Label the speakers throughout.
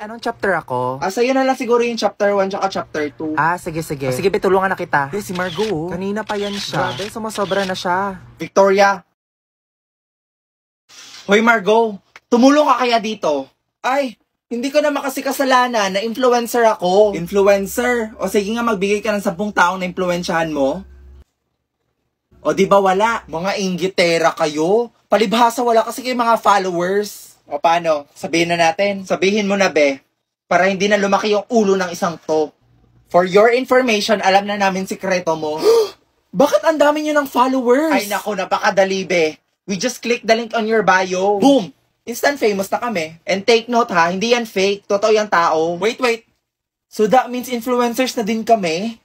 Speaker 1: anong chapter ako?
Speaker 2: Sa'yo na lang siguro yung chapter 1 tsaka chapter 2.
Speaker 1: Sige. Sige, tulungan na kita. Si Margo, kanina pa yan siya. Grabe, sumasobra na siya.
Speaker 2: Victoria! Hoy Margo, tumulong ka kaya dito? Ay, hindi ko naman kasi kasalanan na influencer ako. Influencer? O sige nga, magbigay ka ng 10 taong na influensyahan mo. O di ba wala? Mga inggitera kayo. Palibhasa wala kasi kayo mga followers. O paano? Sabihin na natin. Sabihin mo na be. Para hindi na lumaki yung ulo ng isang to. For your information, alam na namin sikreto mo. Bakit ang dami nyo ng followers? Ay naku, napakadali be. We just click the link on your bio. Boom! Instant famous na kami. And take note ha, hindi yan fake. Totoo yung tao. Wait. So that means influencers na din kami?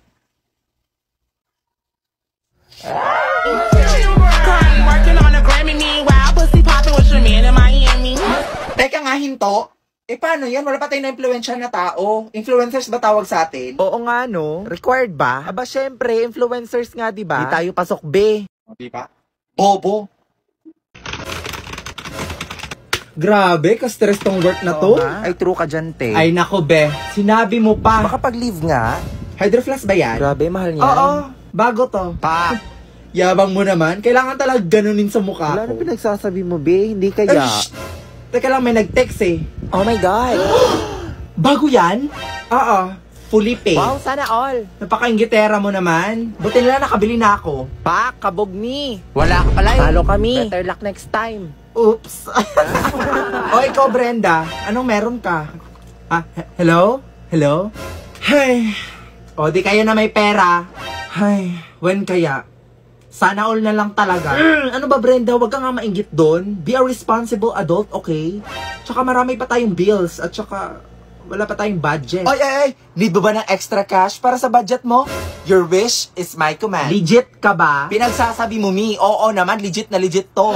Speaker 2: Teka nga, hinto. Paano yan? Wala pa tayong na-influensya na tao. Influencers ba tawag sa atin?
Speaker 1: Oo nga no. Required ba? Aba syempre, influencers nga diba? Di tayo pasok be.
Speaker 2: Di ba? Bobo. Grabe, ka-stress tong work na to.
Speaker 1: Ay, true ka dyan, te.
Speaker 2: Ay nako be, sinabi mo pa.
Speaker 1: Baka pag-leave nga.
Speaker 2: Hydroflask ba yan?
Speaker 1: Grabe, mahal niya.
Speaker 2: Oo, bago to. Pa. Yabang mo naman. Kailangan talaga ganunin sa mukha
Speaker 1: Wala
Speaker 2: ko.
Speaker 1: na pinagsasabi mo, be. Hindi kaya.
Speaker 2: Teka lang, may nag-text eh.
Speaker 1: Oh my God.
Speaker 2: Bago yan? Oo. Fully paid.
Speaker 1: Wow, sana all.
Speaker 2: Napaka-inggitera mo naman. Buti nila nakabili na ako.
Speaker 1: Pak, kabog ni.
Speaker 2: Wala ka pala eh.
Speaker 1: Talo kami. Better luck next time.
Speaker 2: Oops. O ikaw, Brenda. Anong meron ka? Hello? Hello? Hay. O di kayo na may pera. Hay. When kaya? Sana all na lang talaga. Ano ba, Brenda? Huwag ka nga mainggit doon. Be a responsible adult, okay? Tsaka marami pa tayong bills. At tsaka wala pa tayong budget. Ay! Need mo ba ng extra cash para sa budget mo? Your wish is my command. Legit ka ba? Pinagsasabi mo, Mi. Oo naman, legit na legit to.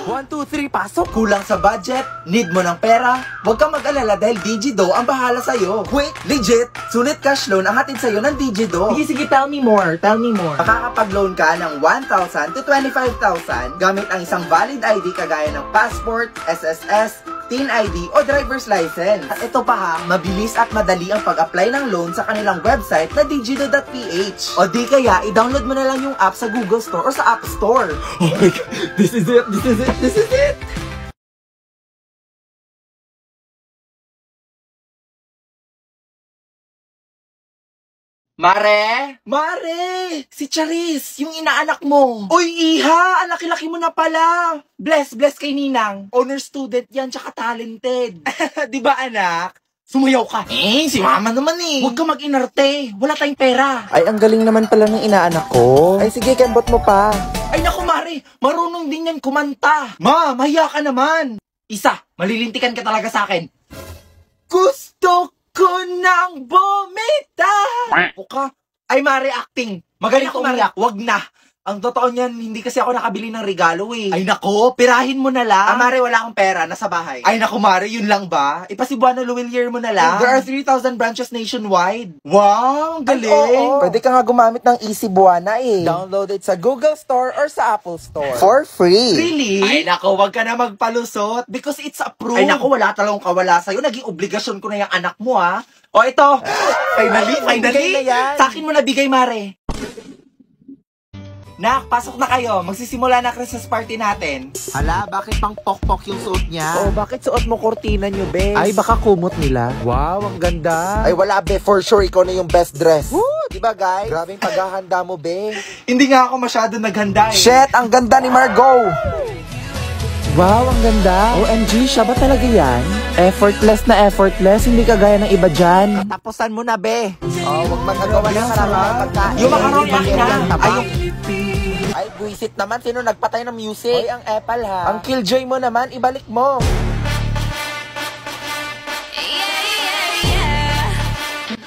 Speaker 1: 1, 2, 3, pasok.
Speaker 2: Kulang sa budget, need mo ng pera. Huwag kang mag-alala dahil Digido ang bahala sa'yo. Quick, legit, sunit cash loan ang hatid sa'yo ng Digido. Sige, tell me more. Makakapag-loan ka ng 1,000 to 25,000 gamit ang isang valid ID kagaya ng passport, SSS, Teen ID o driver's license. At ito pa ha, mabilis at madali ang pag-apply ng loan sa kanilang website na digido.ph. O di kaya, i-download mo na lang yung app sa Google Store o sa App Store. Oh my God, this is it! Mare! Si Charis, yung inaanak mo. Uy, Iha! Ang laki-laki mo na pala. Bless kay Ninang. Honor student yan, tsaka talented. Di ba, anak? Sumayaw ka. Si mama naman eh. Huwag ka mag-inarte. Wala tayong pera.
Speaker 1: Ay, ang galing naman pala ng inaanak ko. Ay, sige, kembot mo pa.
Speaker 2: Ay, naku, Mare. Marunong din yan kumanta. Ma, mahiya ka naman. Isa, malilintikan ka talaga sa akin. Gusto ko nang bumita. Ka. Ay, Mare, acting. Magaling umiyak. Wag na. Ang totoo niyan, hindi kasi ako nakabili ng regalo eh. Ay nako, pirahin mo na lang. Mare, wala akong pera, nasa bahay. Ay nako, Mare, yun lang ba? Ipasibuano Luwilier mo na lang. There are 3,000 branches nationwide. Wow, galing.
Speaker 1: Pwede ka nga gumamit ng Easy Buwana eh. Download it sa Google Store or sa Apple Store. For free.
Speaker 2: Really? Ay nako, wag ka na magpalusot because it's approved. Ay nako, wala talagang kawala sa'yo. Naging obligasyon ko na yung anak mo ha. O ito, finally. Sa akin mo nabigay, Mare. Nak, pasok na kayo. Magsisimula na Christmas party natin.
Speaker 1: Hala, bakit pang pok-pok yung suot niya? Oh, bakit suot mo kortina nyo, be? Ay, baka kumot nila. Wow, ang ganda. Ay, wala, be. For sure, ikaw na yung best dress. Woo! Diba, guys? Grabe yung paghahanda mo, be.
Speaker 2: Hindi nga ako masyado naghanda eh.
Speaker 1: Shit, ang ganda ni Margo! Wow, ang ganda. OMG, siya ba talaga yan? Effortless na effortless, hindi kagaya ng iba dyan. Tapusan mo na, be. Oh, wag magagawa na maraming pagkain.
Speaker 2: Yung makarong na.
Speaker 1: Ay, buisit naman. Sino nagpatay ng music? Hoy, ang Apple ha. Ang Killjoy mo naman, ibalik mo.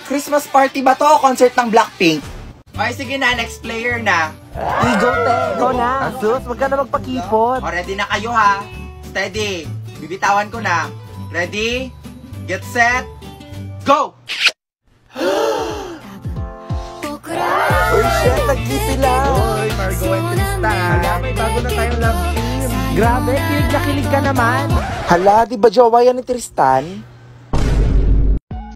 Speaker 2: Christmas party ba to o concert ng Blackpink? Ay, sige na, next player na.
Speaker 1: Ego, te. Ikaw na. Asus, wag ka na magpakipot.
Speaker 2: O, ready na kayo ha. Steady. Bibitawan ko na. Ready? Get set. Go!
Speaker 1: Uy, shit, nag-kiss sila. Uy, Margo and Tristan. Hala, may bago na tayong love team. Grabe, kilig na kilig ka naman. Hala, di ba jowa yan ni Tristan?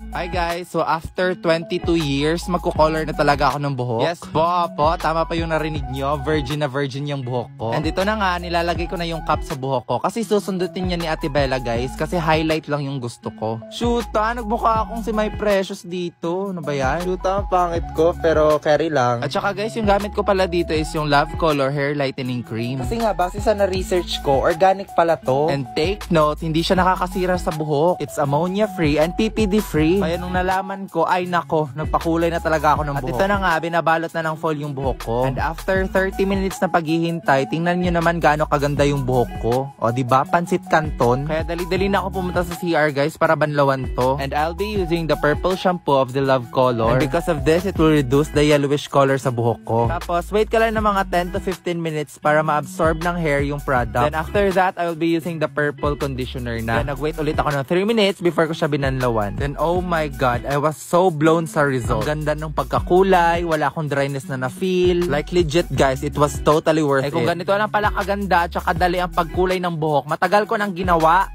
Speaker 1: Hi guys, so after 22 years, magko-color na talaga ako ng buhok. Yes po, tama pa yung narinig nyo, virgin na virgin yung buhok ko. And ito na nga, nilalagay ko na yung cap sa buhok ko. Kasi susundutin niya ni Ate Bella guys, kasi highlight lang yung gusto ko. Shoot nagmukha akong si My Precious dito. Ano ba yan? Shoot pangit ko, pero carry lang. At saka guys, yung gamit ko pala dito is yung Love Color Hair Lightening Cream. Kasi nga, base sa na-research ko, organic pala to. And take note, hindi siya nakakasira sa buhok. It's ammonia-free and PPD-free. Kaya nung nalaman ko, ay nako, nagpakulay na talaga ako ng buhok. At ito na nga, binabalot na ng foil yung buhok ko. And after 30 minutes na paghihintay, tingnan nyo naman gaano kaganda yung buhok ko. O diba, pansit canton. Kaya dali-dali na ako pumunta sa CR guys para banlawan to. And I'll be using the purple shampoo of the Love Color. And because of this, it will reduce the yellowish color sa buhok ko. Tapos, wait ka lang ng mga 10 to 15 minutes para ma-absorb ng hair yung product. Then after that, I will be using the purple conditioner na. Then nag-wait ulit ako ng 3 minutes before ko siya binanlawan. Then oh my god, I was so blown sa result. Ang ganda ng pagkakulay, wala akong dryness na na-feel. Like legit guys, it was totally worth it. Kung ganito lang pala kaganda at saka dali ang pagkulay ng buhok, matagal ko nang ginawa.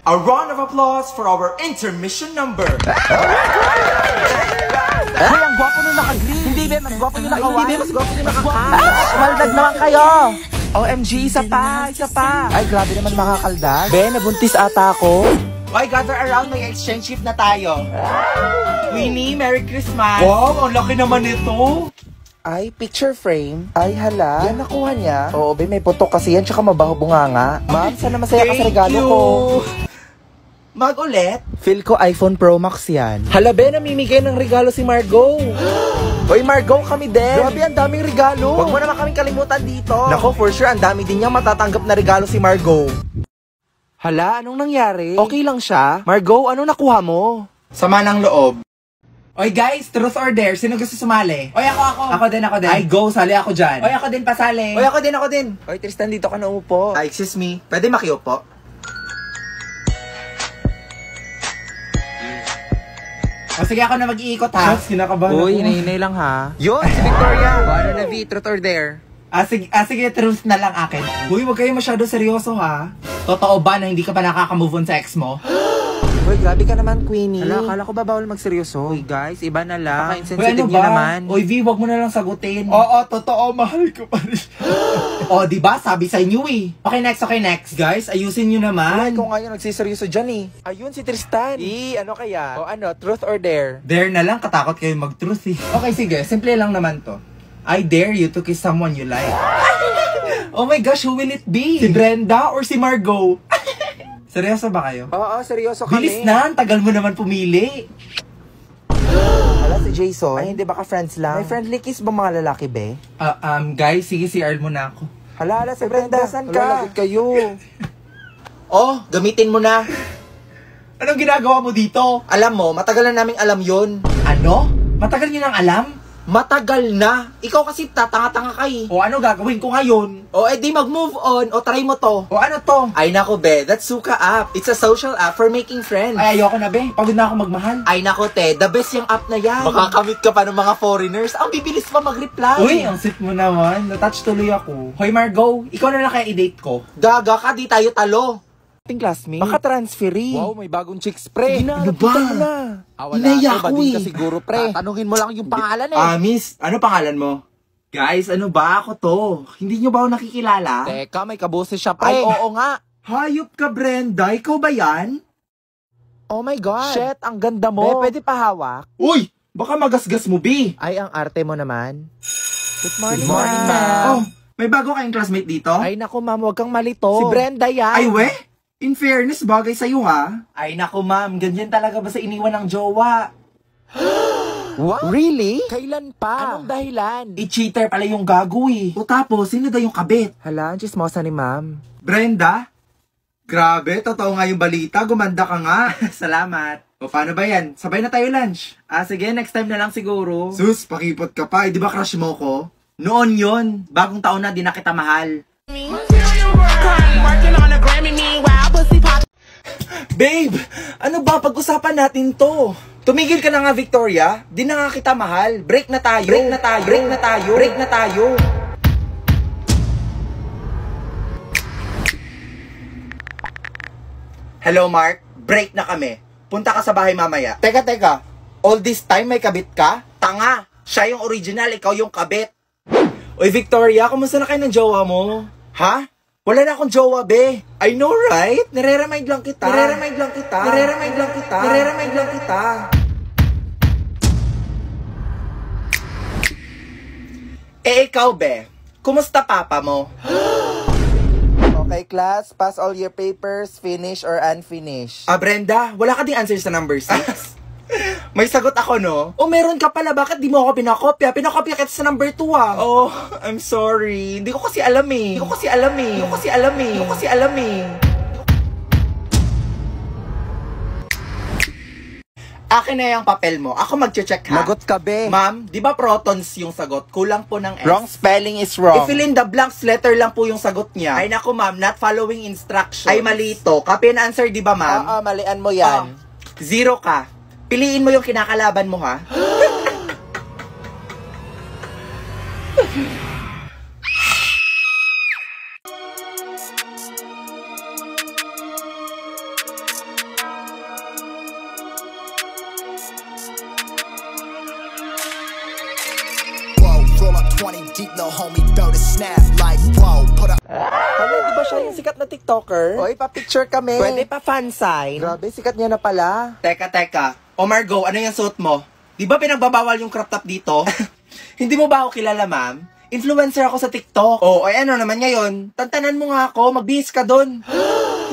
Speaker 2: A round of applause for our intermission number.
Speaker 1: Ay, ang gwapo nung naka-green. Hindi ba, mas gwapo yung naka-white. Hindi ba, mas gwapo yung naka-cash. Maldag naman kayo. OMG, isa pa. Ay, grabe naman makakaldag. Ben, nabuntis ata ako.
Speaker 2: Why gather around, may exchange gift na tayo. Winnie, Merry Christmas. Wow, ang laki naman nito.
Speaker 1: Ay, picture frame. Ay, hala. Yan nakuha niya. Oo, be, may putok kasi yan, tsaka mabaho bunganga. Ma'am, sana masaya ka sa regalo ko.
Speaker 2: Mag ulit?
Speaker 1: Feel ko iPhone Pro Max yan. Hala, be, namimigay ng regalo si Margot. Hoy, Margot, kami din. Grabe, ang daming regalo. Huwag mo naman kaming kalimutan dito. Nako, for sure, ang dami din niyang matatanggap na regalo si Margot. Hala, anong nangyari? Okay lang siya? Margot, anong nakuha mo?
Speaker 2: Sama ng loob. Oy guys, truth or dare, sino gusto sumali? Oy, ako. Ako din. Ay, go, sali ako dyan. Oy, ako din, pasali. Oy, ako din.
Speaker 1: Oy, Tristan, dito ka na upo.
Speaker 2: Ay, excuse me, pwede makiupo? O sige, ako na mag-iikot ha.
Speaker 1: Shots, kinakabahan ako. Uy, hinahinay lang ha. Yun, si Victoria. Ano na, V, truth or dare?
Speaker 2: Sige, truth na lang akin. Uy, wag kayo masyado seryoso ha. Totoo ba na hindi ka pa nakaka-move on sa ex mo?
Speaker 1: Uy, grabe ka naman, Queenie. Hala, akala ko ba bawal magseryoso? Uy, guys, iba na lang. Baka-insensitive niyo naman.
Speaker 2: Uy, V, wag mo na lang sagutin. Oo, totoo, mahal ko pa rin. O, diba? Sabi sa inyo eh. Okay, next. Guys, ayusin nyo naman.
Speaker 1: Ay, kung ngayon nagsiseryoso dyan eh. Ayun, si Tristan. Ano kaya? O ano, truth or dare?
Speaker 2: Dare na lang, katakot kayo mag-truth eh. Okay, sige, simple lang naman to. I dare you to kiss someone you like. Oh my gosh, who will it be? Si Brenda or si Margot? Seryoso ba kayo?
Speaker 1: Oo, seryoso kami.
Speaker 2: Bilis na, tagal mo naman pumili.
Speaker 1: Hala, si Jason. Ay, hindi baka friends lang? May friendly kiss ba mga lalaki, be?
Speaker 2: Guys, sige, CR mo na ako.
Speaker 1: Hala, si Brenda, saan ka? Lagot kayo.
Speaker 2: Oh, gamitin mo na. Anong ginagawa mo dito? Alam mo, matagal na naming alam yun. Ano? Matagal niyo nang alam? Matagal na. Ikaw kasi tatanga-tanga ka eh. O ano gagawin ko ngayon? O edi mag-move on o try mo to. O ano to? Ay nako be, that's Suka app. It's a social app for making friends. Ay ayoko na be, pagod na ako magmahal. Ay nako te, the best yung app na yan. Makakamit ka pa ng mga foreigners. Ang bibilis pa mag-reply. Uy, ang sweet mo naman. Natouch tuloy ako. Hoy Margot, ikaw na lang kaya i-date ko. Gaga ka, di tayo talo.
Speaker 1: Ating classmate. Baka transferee. Wow, may bagong chicks, pre.
Speaker 2: Ano ba?
Speaker 1: Inaya ko eh. Ka siguro, pre. Tanungin mo lang yung pangalan eh.
Speaker 2: Miss, ano pangalan mo? Guys, ano ba? Ako to. Hindi nyo ba ako nakikilala?
Speaker 1: Teka, may kaboses siya, pre. Ay, oo nga.
Speaker 2: Hayop ka, Brenda. Ikaw ba yan?
Speaker 1: Oh my God. Shit, ang ganda mo. Be, pwede pa hawak?
Speaker 2: Uy, baka magasgas mo, B.
Speaker 1: Ay, ang arte mo naman. Good morning,
Speaker 2: ma'am. Oh, may bago kayong classmate dito?
Speaker 1: Ay, naku, ma'am, huwag kang malito. Si Brenda yan.
Speaker 2: Ay, we? In fairness, bagay sa'yo ha? Ay naku ma'am, ganyan talaga ba sa iniwan ng jowa?
Speaker 1: What? Really? Kailan pa? Anong dahilan?
Speaker 2: I-cheater pala yung gago eh. O tapos, sino daw yung kabit?
Speaker 1: Hala, ang chismosa ni ma'am.
Speaker 2: Brenda? Grabe, totoo nga yung balita. Gumanda ka nga. Salamat. O paano ba yan? Sabay na tayo lunch. Sige, next time na lang siguro. Sus, pakipot ka pa. Di ba crush mo ko? Noon yon, bagong taon na di na kita mahal. Babe, ano ba? Pag-usapan natin to. Tumigil ka na nga, Victoria. Di na nga kita mahal. Break na tayo. Hello, Mark. Break na kami. punta ka sa bahay mamaya. Teka. All this time may kabit ka? Tanga! Siya yung original, ikaw yung kabit. Uy, Victoria, kumusta na kayo ng jowa mo? Ha? Wala na akong jowa, be. I know, right? Nare-remind lang kita. Eh, ikaw, be. Kumusta papa mo?
Speaker 1: Okay, class. Pass all your papers, finish or unfinished.
Speaker 2: Brenda, wala ka ding answer sa number 6? May sagot ako, no? Oh, meron ka pala. Bakit di mo ako pinakopya? Pinakopya kita sa number 2, ah. Oh, I'm sorry. Hindi ko kasi alam eh. Akin na yung papel mo. Ako mag-check, ha?
Speaker 1: Lagot ka, be.
Speaker 2: Ma'am, di ba protons yung sagot? Kulang po ng S.
Speaker 1: Wrong spelling is wrong.
Speaker 2: I-fill in the blanks, letter lang po yung sagot niya. Ay naku, ma'am, not following instructions. Ay, mali ito. Copy and answer, di ba, ma'am?
Speaker 1: Oo, malian mo yan.
Speaker 2: 0 ka. Piliin mo yung kinakalaban mo, ha?
Speaker 3: Roll up 20 deep, little homie, throw the snap like whoa, put up.
Speaker 1: Hello, di ba siya yung sikat na TikToker? Oy, pa-picture kami.
Speaker 2: Pwede pa fan sign?
Speaker 1: Grabe, sikat niya na pala.
Speaker 2: Teka. O Margo, ano yung suot mo? Di ba pinagbabawal yung crop top dito? Hindi mo ba ako kilala, ma'am? Influencer ako sa TikTok. Oh, ay ano naman ngayon? Tantanan mo nga ako, magbihis ka dun.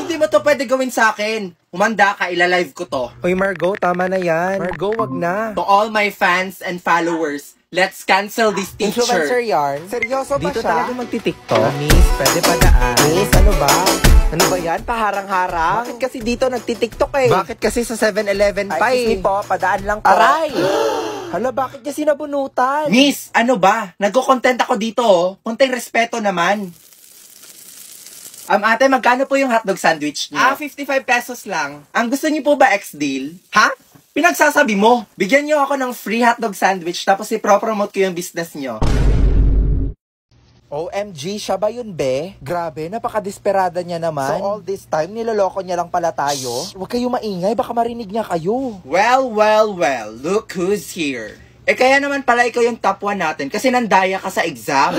Speaker 2: Hindi mo to pwede gawin sa akin. Umanda ka, ilalive ko to.
Speaker 1: Oy, Margo, tama na yan. Margo, wag na.
Speaker 2: To all my fans and followers, let's cancel this teacher.
Speaker 1: Influencer yarn? Seryoso ba
Speaker 2: Dito
Speaker 1: siya?
Speaker 2: talaga magti-TikTok?
Speaker 1: Miss, pwede pa daan. Miss, ano ba? Ano ba yan? Paharang-harang? Bakit kasi dito nagti-TikTok eh?
Speaker 2: Bakit kasi sa 7-Eleven pa
Speaker 1: Ay,
Speaker 2: eh?
Speaker 1: excuse me po, padaan lang po.
Speaker 2: Aray!
Speaker 1: Hala, bakit niya sinabunutan?
Speaker 2: Miss, ano ba? Nagko-content ako dito, oh. Kunting respeto naman. Ate, magkano po yung hotdog sandwich niyo? 55 pesos lang. Ang gusto niyo po ba ex-deal? Ha? Pinagsasabi mo. Bigyan niyo ako ng free hotdog sandwich tapos i-promote ko yung business niyo.
Speaker 1: OMG, siya ba yun, be? Grabe, napaka-desperada niya naman. So all this time, niloloko niya lang pala tayo? Shh, huwag kayo maingay, baka marinig niya kayo.
Speaker 2: Well, look who's here. Eh kaya naman pala ikaw yung top 1 natin kasi nandaya ka sa exam.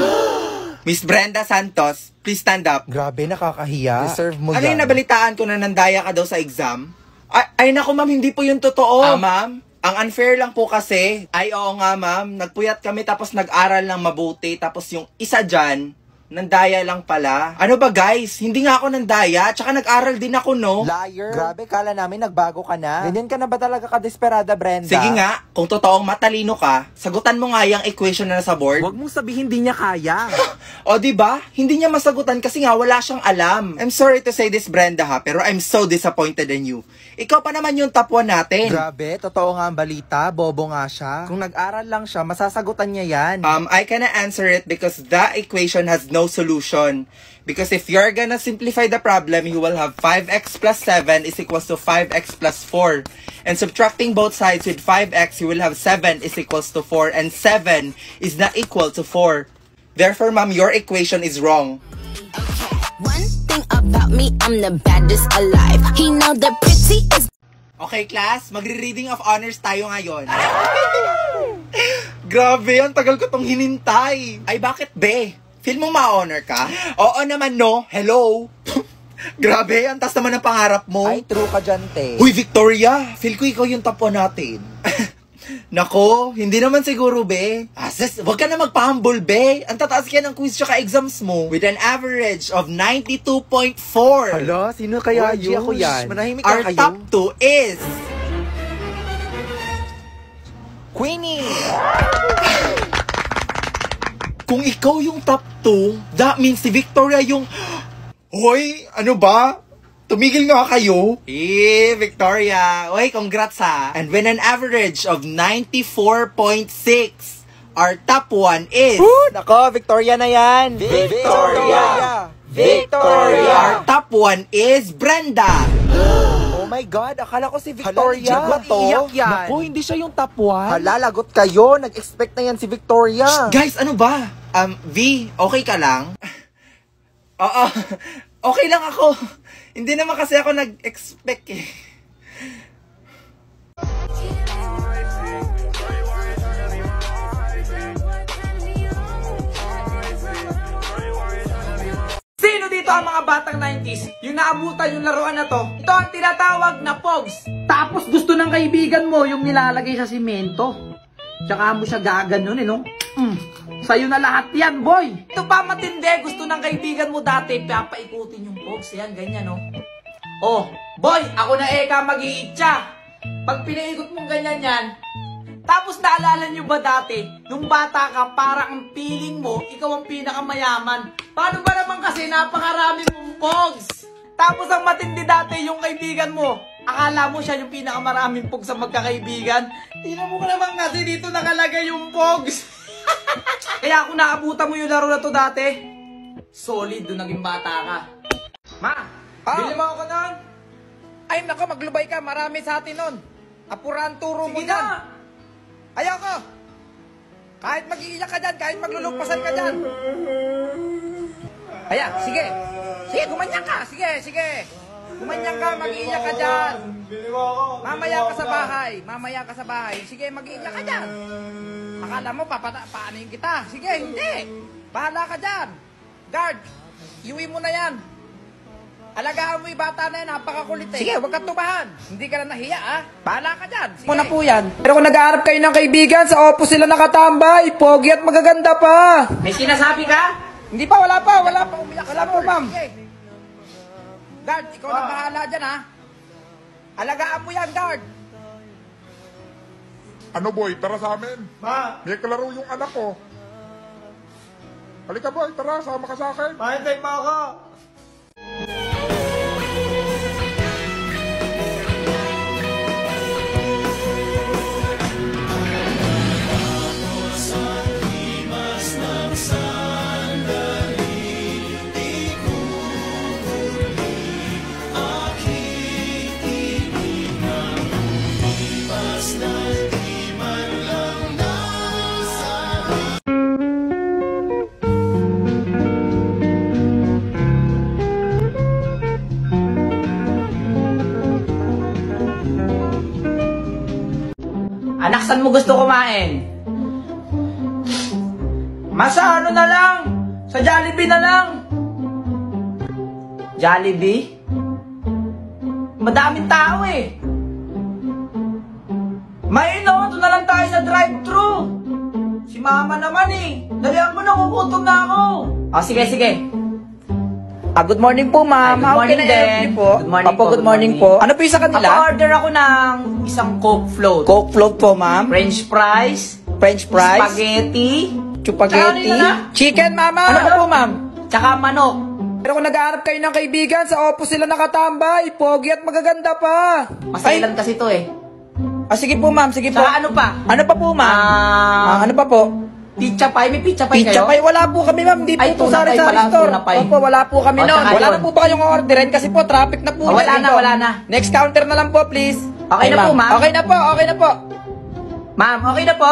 Speaker 2: Miss Brenda Santos, please stand up.
Speaker 1: Grabe, nakakahiya. Deserve mo
Speaker 2: Ano
Speaker 1: yan.
Speaker 2: yung nabalitaan ko na nandaya ka daw sa exam? Ay naku ma'am, hindi po yung totoo. Ma'am? Ang unfair lang po kasi. Ay, oo nga ma'am. Nagpuyat kami tapos nag-aral ng mabuti. Tapos yung isa dyan, nandaya lang pala. Ano ba guys? Hindi nga ako nandaya. Tsaka nag-aral din ako, no?
Speaker 1: Liar. Grabe, kala namin nagbago ka na. Ganyan ka na ba talaga ka-desperada, Brenda?
Speaker 2: Sige nga, kung totoong matalino ka, sagutan mo nga yung equation na nasa board.
Speaker 1: Huwag mong sabihin hindi niya kaya.
Speaker 2: O diba? Hindi niya masagutan kasi nga wala siyang alam. I'm sorry to say this, Brenda ha, pero I'm so disappointed in you. Ikaw pa naman yung top 1 natin.
Speaker 1: Grabe, totoo nga ang balita. Bobo nga siya. Kung nag-aral lang siya, masasagutan niya yan.
Speaker 2: I cannot answer it because the equation has no solution. Because if you're gonna simplify the problem, you will have 5x plus 7 is equals to 5x plus 4. And subtracting both sides with 5x, you will have 7 is equals to 4. And 7 is not equal to 4. Therefore, ma'am, your equation is wrong.
Speaker 4: One thing about me, I'm the baddest alive. He know the pretty is...
Speaker 2: Okay, class, magre-reading of honors tayo ngayon. Grabe, ang tagal ko tong hinintay. Ay, bakit be? Feel mo ma-honor ka? Oo naman, no? Hello? Grabe, ang taas naman ang pangarap mo.
Speaker 1: Ay, true ka dyan, te.
Speaker 2: Huy, Victoria, feel ko ikaw yung top 1 natin. Nako, hindi naman siguro, be. Sis, wag ka na magpa-humble, be. Ang tataas kaya ng quiz tsaka exams mo. With an average of 92.4.
Speaker 1: Hala, sino kaya
Speaker 2: OMG,
Speaker 1: yun?
Speaker 2: ako yan.
Speaker 1: Manahimik
Speaker 2: Our
Speaker 1: ka kayo.
Speaker 2: top 2 is...
Speaker 1: Queenie!
Speaker 2: Kung ikaw yung top 2, that means si Victoria yung... Hoy, ano ba? Tumigil nga kayo. Victoria. Oy, congrats ha. And with an average of 94.6, our top 1 is...
Speaker 1: Nako, Victoria na yan!
Speaker 2: Victoria! Our top 1 is Brenda!
Speaker 1: Oh my God, akala ko si Victoria.
Speaker 2: Hala,
Speaker 1: Ba't iiyak yan? Naku, hindi siya yung top 1. Hala, lagot kayo. Nag-expect na yan si Victoria.
Speaker 2: Guys, ano ba? V, okay ka lang? Oo, okay lang ako. Hindi naman kasi ako nag-expect eh.
Speaker 5: Ganito ang mga batang 90s, yung naabutan yung laruan na to, ito ang tinatawag na Pogs. Tapos gusto ng kaibigan mo yung nilalagay sa simento. Tsaka mo siya gaganon no? Sa'yo na lahat yan, boy. Ito pa matindi, gusto ng kaibigan mo dati, papaikutin yung Pogs. Yan, ganyan, no? Oh, boy, ako na eka mag-iitsa. Pag pinaikot mong ganyan yan, tapos naalala nyo ba dati, nung bata ka, parang ang feeling mo, ikaw ang pinakamayaman. Paano ba naman kasi napakarami mong Pogs? Tapos ang matindi dati, yung kaibigan mo, akala mo siya yung pinakamaraming Pogs sa magkakaibigan. Tingnan mo ka naman kasi dito nakalagay yung Pogs. Kaya kung naabutan mo yung laro na to dati, solid doon naging bata ka. Ma, bili mo ako nun. Ay nako, maglubay ka, marami sa atin nun. Apuran turo mo dyan. Ayoko! Kahit mag-iiyak ka dyan, kahit maglulugpasan ka dyan. Ayan, sige. Sige, gumanyan ka. Sige. Gumanyan ka, mag-iiyak ka dyan. Mamaya ka sa bahay. Sige, mag-iiyak ka dyan. Akala mo, paanayin kita. Sige, hindi. Bahala ka dyan. Guard, iuwi mo na yan. Alagaan mo yung bata na yan, napakakulit eh. Sige, huwag ka tumahan. Hindi ka na nahiya, ah. Bahala ka dyan. Sige. Muna po yan. Pero kung nag-aarap kayo ng kaibigan, sa Oppo sila nakatambay. Pogi at magaganda pa. May sinasabi ka? Hindi pa, wala pa. Umiyak wala po, ma'am. Guard, ikaw na bahala dyan, ha. Alagaan mo yan, guard.
Speaker 6: Ano boy, tara sa amin.
Speaker 7: Ma!
Speaker 6: May kalaro yung anak ko. Halika boy, tara, sama ka sa akin.
Speaker 7: Mahintay pa ako!
Speaker 5: Anak, saan mo gusto kumain? Masa ano na lang? Sa Jollibee na lang. Jollibee? Madaming tao eh. May no, doon na lang tayo sa drive-thru. Si mama naman eh. Dalihan mo na, kukutom na ako. Oh, sige. Good morning po, ma'am. How can I help you po? Good morning po. Ano po yung sa kanila? Pa-order ako ng isang Coke float. Coke float po, ma'am. French fries. Spaghetti. Chicken, mama. Ano po, ma'am? Tsaka manok. Pero kung nag-aarap kayo ng kaibigan, sa Oppo sila nakatambay. Pogi at magaganda pa. Masailan kasi to eh. Sige po, ma'am. Sige po. Tsaka ano pa? Ano pa po, ma'am? Ano pa po? Pizza pie? May pizza pie kayo? Pizza pie? Wala po kami, ma'am. Di po ito sa store. Opo, wala po kami noon. Wala na po ba kayong orderin? Kasi po, traffic na po. Wala na. Next counter na lang po, please. Okay na po, ma'am? Okay na po. Ma'am, okay na po?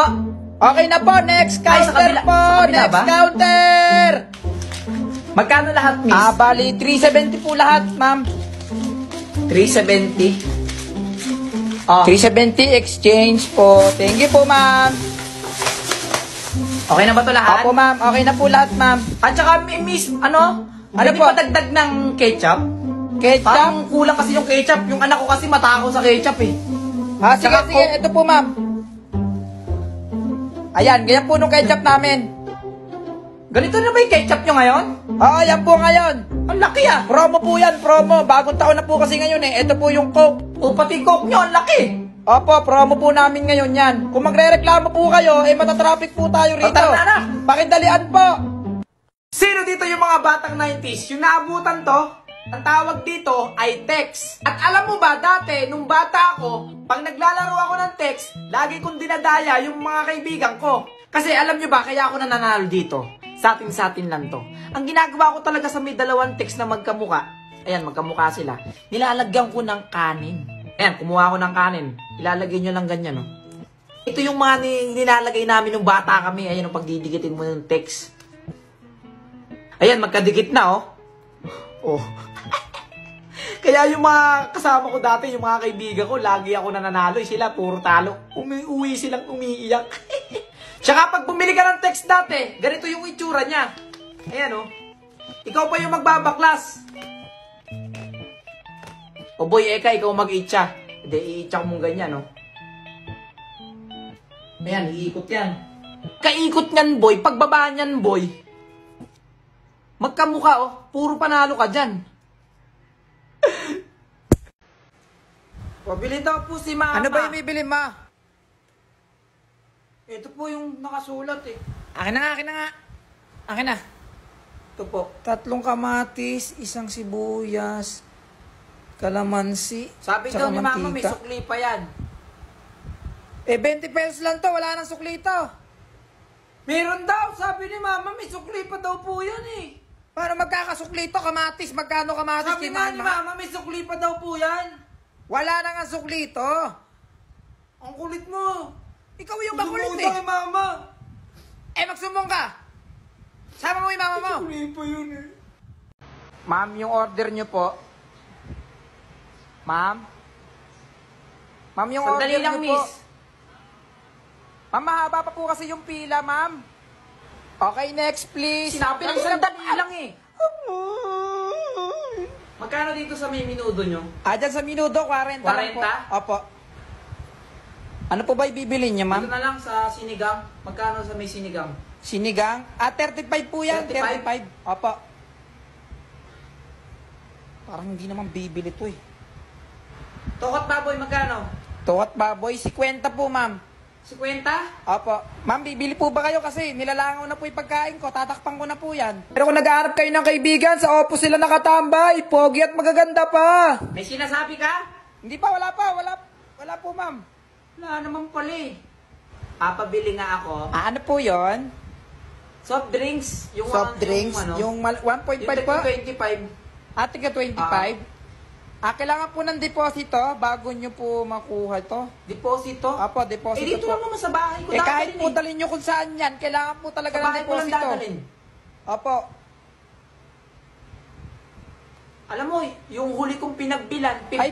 Speaker 5: Okay na po. Next counter po. Next counter. Magkano lahat, miss? Bali, 370 po lahat, ma'am. 370? 370 exchange po. Thank you po, ma'am. Okay na ba to lahat? Opo, ma'am. Okay na po lahat, ma'am. At saka, miss, ano po? Padagdag ng ketchup? Parang kulang kasi yung ketchup. Yung anak ko kasi matakaw sa ketchup eh. Sige. Ito po, ma'am. Ayan, ganyan po nung ketchup namin. Ganito na ba yung ketchup nyo ngayon? Oo, yan po ngayon. Ang laki ah. Promo po yan, promo. Bagong taon na po kasi ngayon eh. Ito po yung Coke. O, pati Coke nyo, ang laki. Opo, promo po namin ngayon yan. Kung magre-reklamo po kayo, matatraffic po tayo rito. Pakidalian po. Sino dito yung mga batang 90s? Yung naabutan to, ang tawag dito ay text. At alam mo ba, dati, nung bata ako, pag naglalaro ako ng text, lagi kong dinadaya yung mga kaibigan ko. Kasi alam nyo ba, kaya ako nananalo dito. Sa atin lang to. Ang ginagawa ko talaga sa may dalawang text na magkamuka, ayan, magkamuka sila, nilalagyan ko ng kanin. Ayan, kumuha ko ng kanin. Ilalagay nyo lang ganyan, no? Ito yung mga nilalagay namin nung bata kami. Ayan, pagdidikitin mo ng text. Ayan, magkadikit na, oh. Kaya yung mga kasama ko dati, yung mga kaibigan ko, lagi ako nananalo. Sila, puro talo. Umiuwi silang umiiyak. Tsaka pag bumili ka ng text dati, ganito yung itsura niya. Ayan, oh. Ikaw pa yung magbabaklas. O boy, eka, ikaw mag-itcha. Hindi, i-itcha ko mong ganyan, no? Ayan, iikot yan. Kaikot niyan, boy. Pagbaba niyan, boy. Magkamukha, oh. Puro panalo ka dyan. Pabili daw po si Mama.
Speaker 7: Ano ba yung bibili, ma?
Speaker 5: Ito po yung nakasulat, eh.
Speaker 7: Akin na nga, akin na nga. Akin na.
Speaker 5: Ito po.
Speaker 7: 3 kamatis, 1 sibuyas, kalamansi,
Speaker 5: Sabi
Speaker 7: tsaka
Speaker 5: daw ni Mama, may
Speaker 7: mantika.
Speaker 5: sukli pa yan.
Speaker 7: 20 pesos lang to, wala nang sukli to.
Speaker 5: Meron daw. Sabi ni Mama, may sukli pa daw po yan, eh.
Speaker 7: Paano magkakasukli to? Kamatis, magkano kamatis?
Speaker 5: Sabi nga ni Mama, may sukli pa daw po yan.
Speaker 7: Wala na nga sukli to.
Speaker 5: Ang kulit mo.
Speaker 7: Ikaw yung makulit
Speaker 5: Sumuta kay
Speaker 7: eh.
Speaker 5: Mama.
Speaker 7: Magsumbong ka. Sama mo yung mama mo.
Speaker 5: Sukli pa yun, eh.
Speaker 7: Ma'am, yung order nyo po. Ma'am? Ma'am, yung
Speaker 5: Sandali
Speaker 7: order
Speaker 5: lang,
Speaker 7: nyo po.
Speaker 5: miss.
Speaker 7: Ma'am, mahaba pa po kasi yung pila, ma'am. Okay, next please.
Speaker 5: Sinabi lang sandali lang, eh. Magkano dito sa may minudo nyo?
Speaker 7: Dyan sa minudo, 40 lang po.
Speaker 5: 40?
Speaker 7: Opo. Ano po ba ibibili niya,
Speaker 5: Dito
Speaker 7: ma'am?
Speaker 5: na lang sa sinigang. Magkano sa may sinigang?
Speaker 7: Sinigang? 35 po yan.
Speaker 5: 35?
Speaker 7: 35. Opo. Parang hindi naman bibili to eh.
Speaker 5: Tokot baboy, magkano?
Speaker 7: Tuwat baboy, 50 po, ma'am.
Speaker 5: 50?
Speaker 7: Opo. Ma'am, bibili po ba kayo kasi nilalangaw na po yung pagkain ko. Tatakpan ko na po yan. Pero kung nag-aarap kayo ng kaibigan, sa Oppo sila nakatambay. Pogi at magaganda pa.
Speaker 5: May sinasabi ka?
Speaker 7: Hindi pa, wala pa. Wala po, ma'am.
Speaker 5: Wala naman pala, eh. Pabili nga ako.
Speaker 7: Ano po yon?
Speaker 5: Soft drinks. Yung
Speaker 7: Soft drinks?
Speaker 5: Yung,
Speaker 7: Yung 1.5
Speaker 5: yung
Speaker 7: po?
Speaker 5: 25.
Speaker 7: Ate ka 25? Kailangan po ng deposito bago nyo po makuha to.
Speaker 5: Deposito?
Speaker 7: Apo, deposito
Speaker 5: Eh, dito
Speaker 7: po.
Speaker 5: lang naman sa bahay ko.
Speaker 7: Kahit po
Speaker 5: dadalhin,
Speaker 7: dalhin nyo kung saan yan, kailangan po talaga
Speaker 5: Sa
Speaker 7: ng
Speaker 5: bahay ko lang
Speaker 7: deposito.
Speaker 5: dadalhin.
Speaker 7: Opo.
Speaker 5: Alam mo, yung huli kong pinagbilan, 50-50.
Speaker 7: Ay,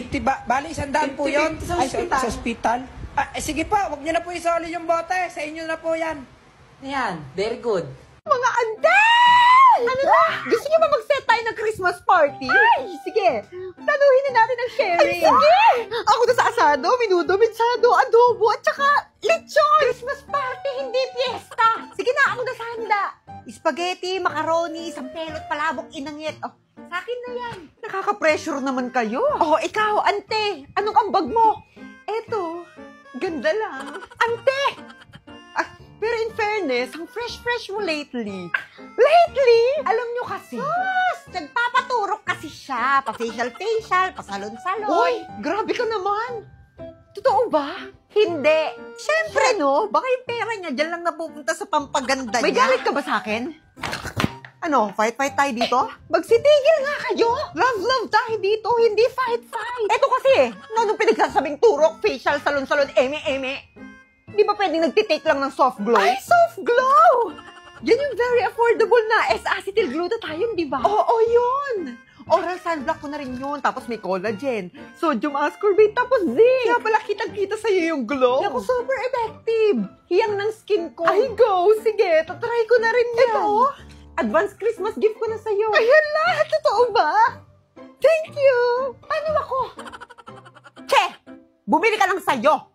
Speaker 7: 50-50 ba? Bali, 100 po yun.
Speaker 5: 50-50 sa
Speaker 7: Ay,
Speaker 5: ospital.
Speaker 7: sa ospital. Sige pa, wag nyo na po isoli yung bote. Sa inyo na po yan.
Speaker 5: Ayan, very good.
Speaker 8: Mga andel! Ano na? Gusto niyo ba mag-set tayo ng Christmas party? Ay, sige. Taluhin na natin ang sharing. Ay, sige! Ako na sa asado, minudo, mensado, adobo, at saka lechon! Christmas party, hindi fiesta! Sige na, ako na sa handa. Spaghetti, macaroni, sampelot, palabok, inangit. Oh, sa akin na yan. Nakaka-pressure naman kayo. Oh, ikaw, ante. Anong ambag mo? Eto, ganda lang. Ante! Pero in fairness, ang fresh mo lately. Lately? Alam nyo kasi. Nagpapaturok kasi siya. Pa-facial, pa-salon-salon. Uy, grabe ka naman. Totoo ba? Hindi. Siyempre, no? Baka yung pera niya dyan lang napupunta sa pampaganda niya. May galit ka ba sa akin? Ano, fight tayo dito? Magsitigil nga kayo! Love tayo dito, hindi fight. Eto kasi, nung pinagsasabing turok, facial, salon-salon, eme. Di ba pwedeng nagtitake lang ng soft glow? Ay, soft glow! Yan yung very affordable na S-acetyl glutathione, di ba? Oo, yun! Oral sunblock ko na rin yun. Tapos may collagen, sodium ascorbate, tapos zinc. Kaya pala kitang-kita sa'yo yung glow. Naku, super effective. Hiyang ng skin ko. Ay, go! Sige, tatry ko na rin yan. Ito, advance Christmas gift ko na sa'yo. Ayan lahat, totoo ba? Thank you! Paano ako? Che! Bumili ka lang sa'yo!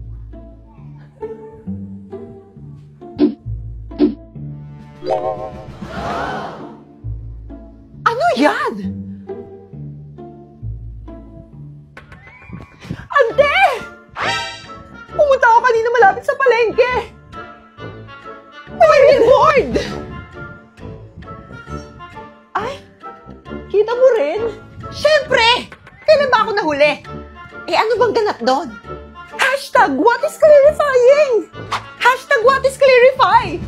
Speaker 8: Ano yan? Ante! Pumunta ako kanina malapit sa palengke. May reward! Ay, kita mo rin? Siyempre! Kailan ba ako nahuli? Eh, ano bang ganap doon? Hashtag, what is clarifying? Hashtag, what is clarify?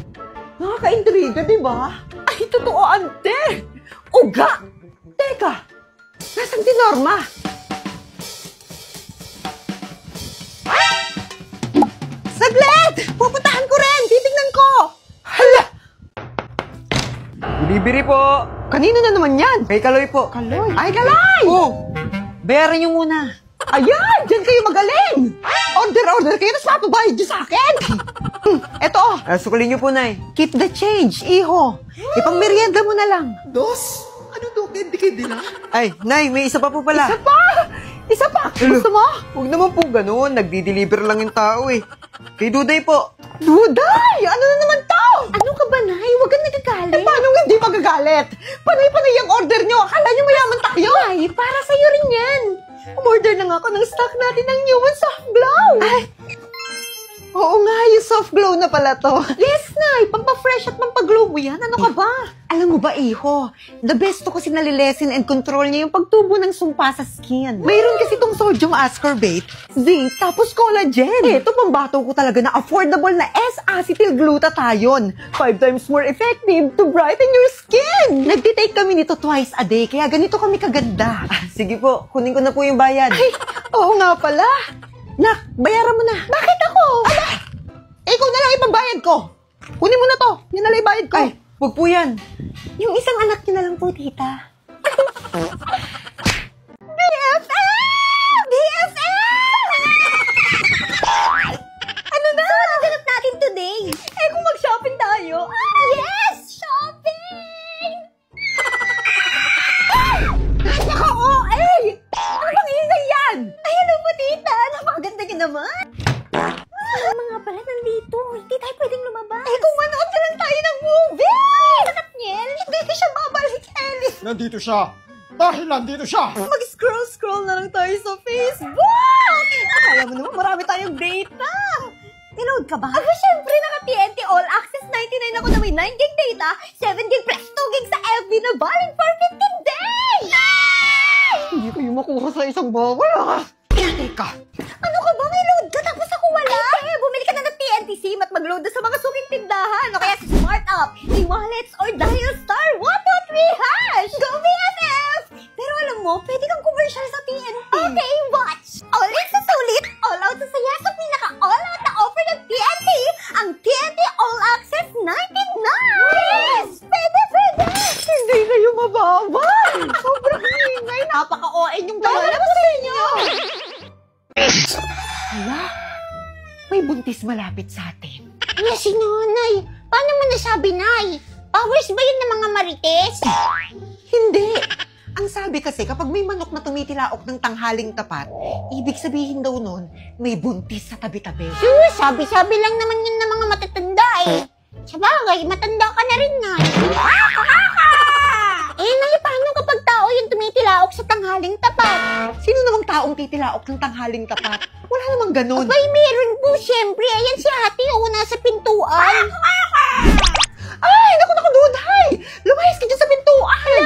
Speaker 8: Nakaka-intriga, di ba? Ay, totoo, ante! Uga! Teka, nasaan si Norma? Saglit! Pupuntahan ko rin! Titignan ko! Hala!
Speaker 7: Bibiri po.
Speaker 8: Kanino na naman yan?
Speaker 7: Kay Kaloy po.
Speaker 8: Kaloy. Ay, Kaloy!
Speaker 7: Oh, bayaran nyo muna.
Speaker 8: Ayan! Diyan kayo magaling! Order kayo, tapos papabayad nyo sa akin! Eto,
Speaker 7: Sukulin niyo po, Nay.
Speaker 8: keep the change, iho. Ipang merienda mo na lang.
Speaker 2: Dos? Ano do? Hindi na?
Speaker 7: Ay, Nay, may isa pa po pala.
Speaker 8: Isa pa! Gusto mo?
Speaker 7: Huwag naman po ganun. Nagdi-deliver lang yung tao eh. Kay Duday po.
Speaker 8: Duday! Ano na naman to?
Speaker 4: Ano ka ba, Nay? Huwag kang nagagalit.
Speaker 8: Paano hindi magagalit? Panay-panay ang order nyo. Akala nyo mayaman tayo.
Speaker 4: Ay, para sa'yo rin yan.
Speaker 8: Umorder na nga ako ng stock natin ng Human Soft Glow. Ay, oo nga, yung soft glow na pala to.
Speaker 4: Yes, Nay. Pampafresh at pampaglow mo yan. Ano ka ba?
Speaker 8: Alam mo ba, iho, the best to kasi nalilesen and control niya yung pagtubo ng sumpa sa skin. Mayroon kasi itong sodium ascorbate, zinc, tapos collagen. Ito, pambato ko talaga na affordable na S-acetyl-glutathione. 5 times more effective to brighten your skin. Nagtitake kami nito twice a day, kaya ganito kami kaganda.
Speaker 7: Sige po, kunin ko na po yung bayad.
Speaker 8: Ay, oo nga pala. Nak, bayaran mo na. Bakit ako? Ala, ikaw na lang ipagbayad ko. Kunin mo na to. Yan na lang ibayad ko.
Speaker 7: Ay, huwag po yan.
Speaker 8: Yung isang anak niyo na lang po, tita.
Speaker 4: Ano na? So, ano ganap natin today?
Speaker 8: Eh, kung mag-shopping tayo.
Speaker 4: Yes! Shopping!
Speaker 8: Napaka-OA! Ano bang ingay yan?
Speaker 4: Ay, ano po, tita? Napakaganda niya naman. Ano mga pala nandito? Hindi tayo pwedeng lumabas.
Speaker 8: Eh, kung manood na lang tayo ng movie!
Speaker 4: Ay, Katniel!
Speaker 8: Hindi ko siya babalik, Ellie.
Speaker 6: Nandito siya. Dahil nandito siya.
Speaker 8: Mag-scroll na lang tayo sa Facebook! Akala mo naman, marami tayong data. Tinood ka ba?
Speaker 4: Aba, syempre, naka-TNT All Access 99 ako na may 9 gig data, 7 gig plus 2 gig sa FB na valid for 15 days!
Speaker 8: Hindi ko yung makuha sa isang bawal, ah. Teka.
Speaker 4: Ano ka ba? May load ka tapos ako wala? Ay, bumili ka na ng TNT SIM at mag-load na sa mga suking tindahan o kaya sa Smart App, e-wallets, or dial star 123#! Go BFF! Pero alam mo, pwede kang commercial sa TNT. Okay, watch! All in sa sulit, all out sa saya sa pinaka-all out na offer ng TNT, ang TNT All Access 99! Yes! Pwede!
Speaker 8: Hindi kayo mababal. Sobrang ingay. Napaka-OA yung dalawa po sa inyo. Hala, may buntis malapit sa atin.
Speaker 4: Ano si Nanay? Paano mo nasabi, Nay? Powers ba yun ng mga marites?
Speaker 8: Hindi. Ang sabi kasi, kapag may manok na tumitilaok ng tanghaling tapat, ibig sabihin daw nun, may buntis sa tabi-tabi.
Speaker 4: Sus, sabi-sabi lang naman yun ng mga matatanda eh. Sabagay, matanda ka na rin, Nay. Eh, Nay, paano kapag tao yung tumitilaok sa tanghaling tapat?
Speaker 8: Sino namang taong titilaok ng tanghaling tapat? Wala namang ganun.
Speaker 4: Abay, meron po, syempre. Ayan si ate, nasa pintuan.
Speaker 8: Ay, naku, Duday! Lumayas ka dyan sa pintuan!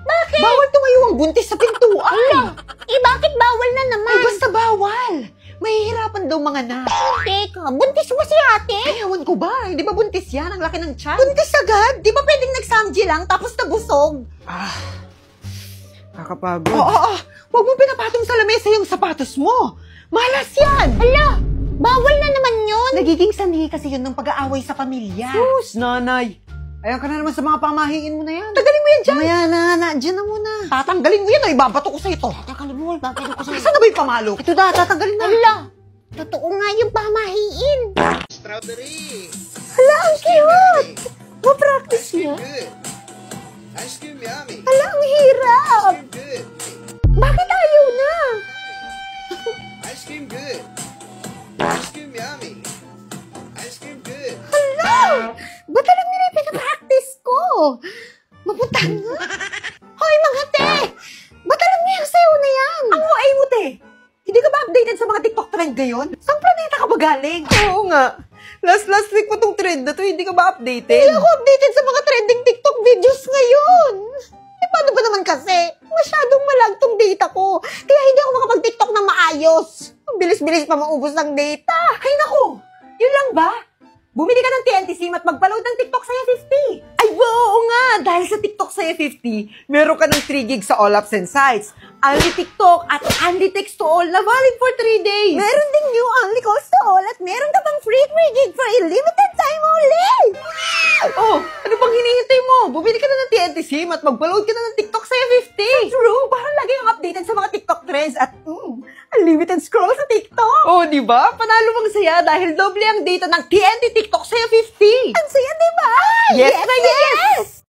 Speaker 4: Bakit?
Speaker 8: Bawal tumayo ang buntis sa pintuan!
Speaker 4: Bakit bawal na naman?
Speaker 8: Ay, basta bawal! Mahihirapan daw mga na.
Speaker 4: Teka, buntis ba si ate?
Speaker 8: Ay, ewan ko ba? Di ba buntis yan? Ang laki ng tiyan. Buntis agad? Di ba pwedeng nagsamji lang tapos nabusog?
Speaker 7: Kakapagod.
Speaker 8: Oo. Huwag mo pinapatong sa lamesa yung sapatos mo. Malas yan!
Speaker 4: Hala, bawal na naman yun.
Speaker 8: Nagiging sanhi kasi yun ng pag-aaway sa pamilya.
Speaker 7: Sus, Nanay. Ayan ka na naman sa mga pamahiin mo na yan.
Speaker 8: Tagalin mo yan dyan.
Speaker 7: Mamaya na, dyan na muna.
Speaker 8: Tatanggalin mo yan ay babato ko sa ito.
Speaker 4: Tagalin mo, babalik ko sa'yo.
Speaker 8: Saan na ba yung pamalo? Ito na, tatanggalin na.
Speaker 4: Hala, totoo nga yung pamahiin.
Speaker 3: Strawberry.
Speaker 4: Hala, ang cute. Ma-practice niya.
Speaker 3: Good. Ice cream yummy.
Speaker 4: Hala, ang hirap.
Speaker 3: Good.
Speaker 4: Bakit ayaw na?
Speaker 3: Ice cream good. Ice cream yummy. Ice cream good.
Speaker 4: Hala, ba't alam nila yung pinapractice ko? Mapunta nga.
Speaker 8: Hoy, mga te!
Speaker 4: Ba't alam niya yung sayo na yan?
Speaker 8: Ang OA mo, te! Hindi ka ba updated sa mga TikTok trend ngayon? Saan planeta ka ba galing?
Speaker 7: Oo nga. Last week po tong trend na to, hindi ka ba updated?
Speaker 8: Hindi ako updated sa mga trending TikTok videos ngayon. Eh, paano ba naman kasi? Masyadong malag tong data ko. Kaya hindi ako makapag-TikTok na maayos. Ang bilis-bilis pa maubos ng data. Ay, naku! Yun lang ba? Bumili ka ng TNT SIM at magpa-load ng TikTok Saya 50. Ay, oo nga! Dahil sa TikTok Saya 50, meron ka ng 3 gigs sa all apps and sites. Only TikTok at only text to all na valid for 3 days. Meron ding new only calls to all at meron ka pang free 3 gig for a limited time only. Oh, ano pang hinihintay mo? Bumili ka na ng TNT SIM at magpa-load ka na ng TikTok Saya 50. True, para lagi kang updated sa mga TikTok trends at Unlimited scroll sa TikTok. Oh, di ba? Panalo mang saya dahil doble ang data ng TNT TikTok sa'yo 50.
Speaker 4: Ang saya, diba?
Speaker 8: Yes na yes!